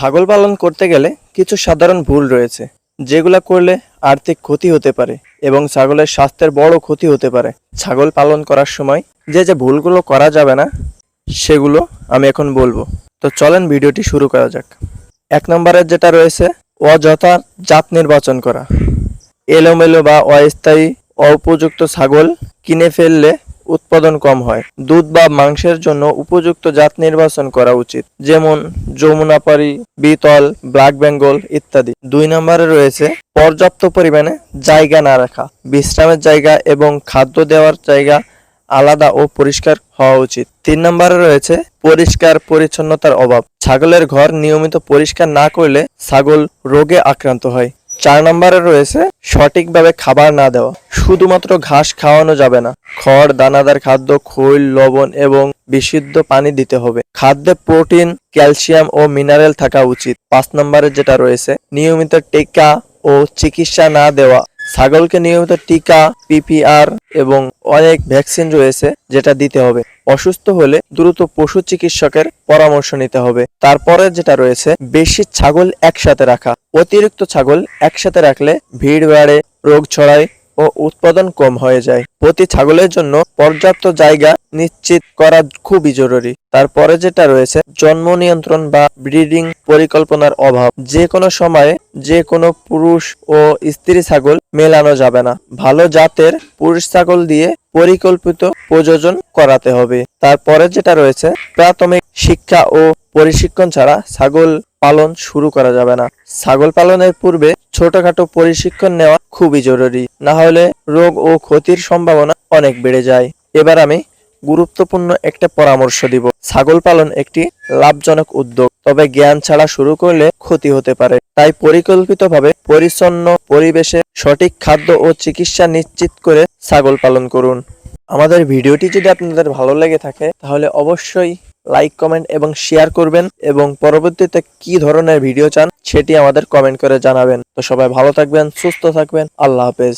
ছাগল পালন করতে গেলে কিছু সাধারণ ভুল রয়েছে, যেগুলো করলে আর্থিক ক্ষতি হতে পারে এবং ছাগলের স্বাস্থ্যের বড় ক্ষতি হতে পারে। ছাগল পালন করার সময় যে যে ভুলগুলো করা যাবে না, সেগুলো আমি এখন বলবো। তো চলেন ভিডিওটি শুরু করা যাক। 1 নম্বরের যেটা রয়েছে, অযথা জাত নির্বাচন করা। এলোমেলো বা অস্থায়ী অউপযুক্ত ছাগল কিনে ফেললে উৎপাদন কম হয়। দুধ বা মাংসের জন্য উপযুক্ত জাত নির্বাচন করা উচিত, যেমন যমুনাপারি, বিতল, ব্ল্যাক বেঙ্গল ইত্যাদি। 2 নম্বরে রয়েছে পর্যাপ্ত পরিমাণে জায়গা না রাখা। বিশ্রামের জায়গা এবং খাদ্য দেওয়ার জায়গা আলাদা ও পরিষ্কার হওয়া উচিত। 3 নম্বরে রয়েছে পরিষ্কার পরিচ্ছন্নতার অভাব। ছাগলের ঘর নিয়মিত পরিষ্কার না করলে ছাগল রোগে আক্রান্ত হয়। 4 নম্বরে রয়েছে সঠিকভাবে খাবার না দেওয়া। শুধুমাত্র ঘাস খাওয়ানো যাবে না, খড়, দানাদার খাদ্য, খৈল, লবণ এবং বিশুদ্ধ পানি দিতে হবে। খাদ্যে প্রোটিন, ক্যালসিয়াম ও মিনারেল থাকা উচিত। 5 নম্বরে যেটা রয়েছে, নিয়মিত টিকা ও চিকিৎসা না দেওয়া। ছাগলকে নিয়মিত টিকা, পিপিআর এবং অনেক ভ্যাকসিন রয়েছে, যেটা দিতে হবে। অসুস্থ হলে দ্রুত পশু চিকিৎসকের পরামর্শ নিতে হবে। তারপরে যেটা রয়েছে, বেশি ছাগল একসাথে রাখা। অতিরিক্ত ছাগল একসাথে রাখলে ভিড় বাড়ে, রোগ ছড়ায় ও উৎপাদন কম হয়ে যায়। প্রতি ছাগলের জন্য পর্যাপ্ত জায়গা নিশ্চিত করা খুবই জরুরি। তারপরে যেটা রয়েছে, জন্ম নিয়ন্ত্রণ বা ব্রিডিং পরিকল্পনার অভাব। যে কোনো সময়ে যে কোনো পুরুষ ও স্ত্রী ছাগল মেলানো যাবে না। ভালো জাতের পুরুষ ছাগল দিয়ে পরিকল্পিত প্রজনন করাতে হবে। তারপরে যেটা রয়েছে, প্রাথমিক শিক্ষা ও প্রশিক্ষণ ছাড়া ছাগল পালন শুরু করা যাবে না। ছাগল পালনের পূর্বে ছোটখাটো প্রশিক্ষণ নেওয়া খুবই জরুরি, না হলে রোগ ও ক্ষতির সম্ভাবনা অনেক বেড়ে যায়। এবার আমি গুরুত্বপূর্ণ একটা পরামর্শ দিব। ছাগল পালন একটি লাভজনক উদ্যোগ, তবে জ্ঞান ছাড়া শুরু করলে ক্ষতি হতে পারে। তাই পরিকল্পিতভাবে পরিচ্ছন্ন পরিবেশে সঠিক খাদ্য ও চিকিৎসা নিশ্চিত করে ছাগল পালন করুন। আমাদের ভিডিওটি যদি আপনাদের ভালো লেগে থাকে, তাহলে অবশ্যই লাইক, কমেন্ট এবং শেয়ার করবেন এবং পরবর্তীতে কি ধরনের ভিডিও চান সেটি আমাদের কমেন্ট করে জানাবেন। তো সবাই ভালো থাকবেন, সুস্থ থাকবেন। আল্লাহ হাফেজ।